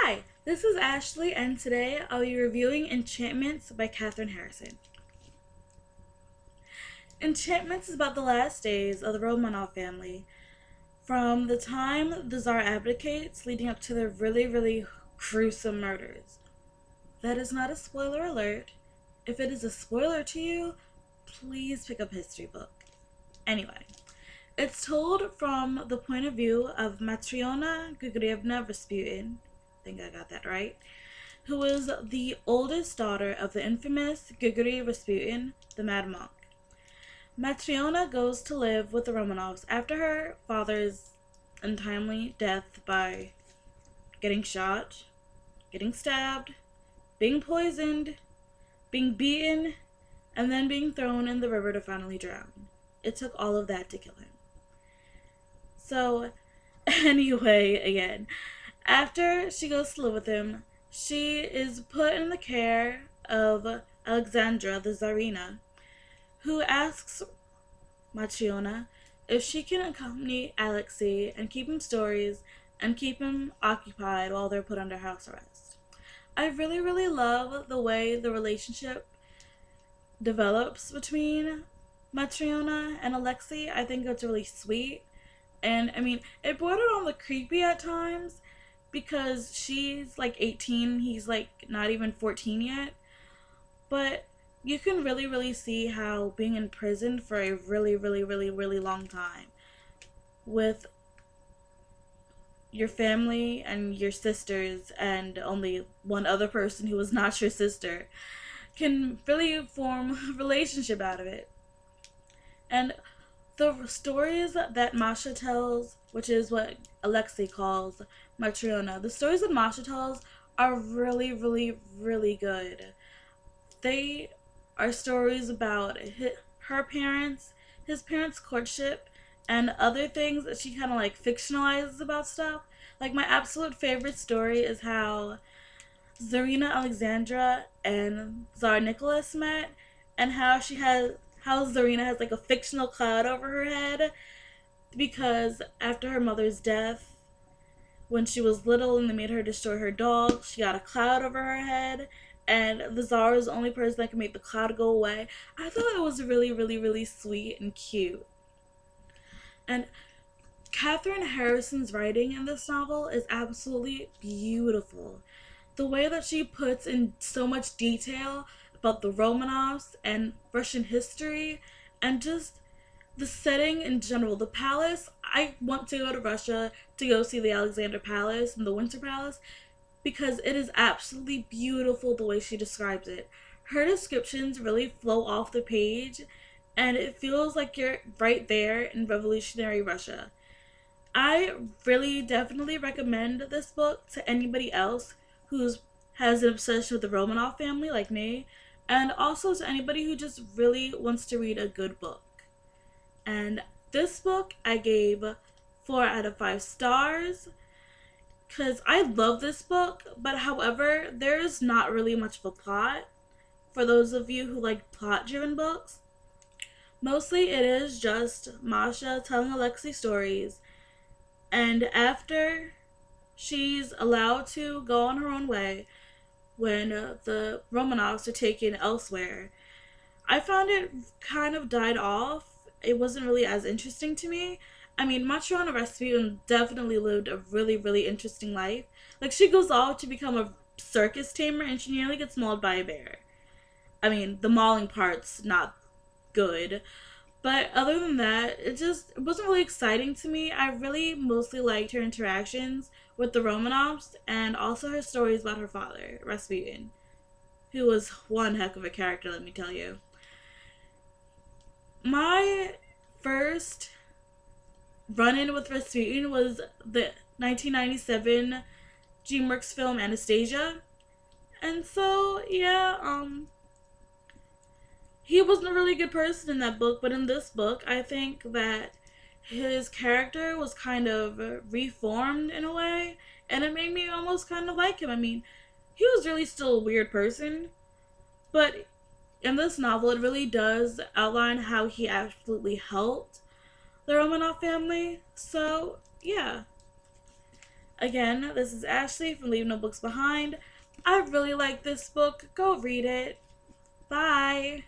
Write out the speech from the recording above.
Hi, this is Ashley, and today I'll be reviewing Enchantments by Kathryn Harrison. Enchantments is about the last days of the Romanov family, from the time the Tsar abdicates, leading up to their really gruesome murders. That is not a spoiler alert. If it is a spoiler to you, please pick up a history book. Anyway, it's told from the point of view of Matryona Grigorievna Rasputin, I think I got that right, who was the oldest daughter of the infamous Grigory Rasputin, the Mad Monk. Matryona goes to live with the Romanovs after her father's untimely death by getting shot, getting stabbed, being poisoned, being beaten, and then being thrown in the river to finally drown. It took all of that to kill him. So, anyway, again, after she goes to live with him, she is put in the care of Alexandra, the Tsarina, who asks Matryona if she can accompany Alexei and keep him stories and keep him occupied while they're put under house arrest. I really love the way the relationship develops between Matryona and Alexei. I think it's really sweet. And I mean, it bordered on the creepy at times because she's like 18, he's like not even 14 yet. But you can really see how being in prison for a really long time with your family and your sisters and only one other person who was not your sister can really form a relationship out of it. And the stories that Masha tells, which is what Alexei calls Matryona, the stories that Masha tells are really good. They are stories about her parents, his parents' courtship, and other things that she kind of like fictionalizes about stuff. Like, my absolute favorite story is how Tsarina Alexandra and Tsar Nicholas met, and how Tsarina has like a fictional cloud over her head because after her mother's death, when she was little and they made her destroy her dog, she got a cloud over her head, and the Tsar is the only person that can make the cloud go away. I thought it was really sweet and cute. And Kathryn Harrison's writing in this novel is absolutely beautiful. The way that she puts in so much detail about the Romanovs and Russian history and just the setting in general. The palace, I want to go to Russia to go see the Alexander Palace and the Winter Palace because it is absolutely beautiful the way she describes it. Her descriptions really flow off the page and it feels like you're right there in revolutionary Russia. I really definitely recommend this book to anybody else who has an obsession with the Romanov family like me, and also to anybody who just really wants to read a good book. And this book I gave 4 out of 5 stars because I love this book, but however, there's not really much of a plot for those of you who like plot-driven books. Mostly it is just Masha telling Alexei stories, and after she's allowed to go on her own way when the Romanovs are taken elsewhere, I found it kind of died off. It wasn't really as interesting to me. I mean, Matryona Rasputin definitely lived a really interesting life. Like, she goes off to become a circus tamer and she nearly gets mauled by a bear. I mean, the mauling part's not good. But other than that, it wasn't really exciting to me. I really mostly liked her interactions with the Romanovs and also her stories about her father, Rasputin, who was one heck of a character, let me tell you. My first run-in with Rasputin was the 1997 DreamWorks film Anastasia. And so, yeah, he wasn't a really good person in that book, but in this book, I think that his character was kind of reformed in a way, and it made me almost kind of like him. I mean, he was really still a weird person, but in this novel, it really does outline how he absolutely helped the Romanov family. So, yeah. Again, this is Ashley from Leave No Books Behind. I really like this book. Go read it. Bye.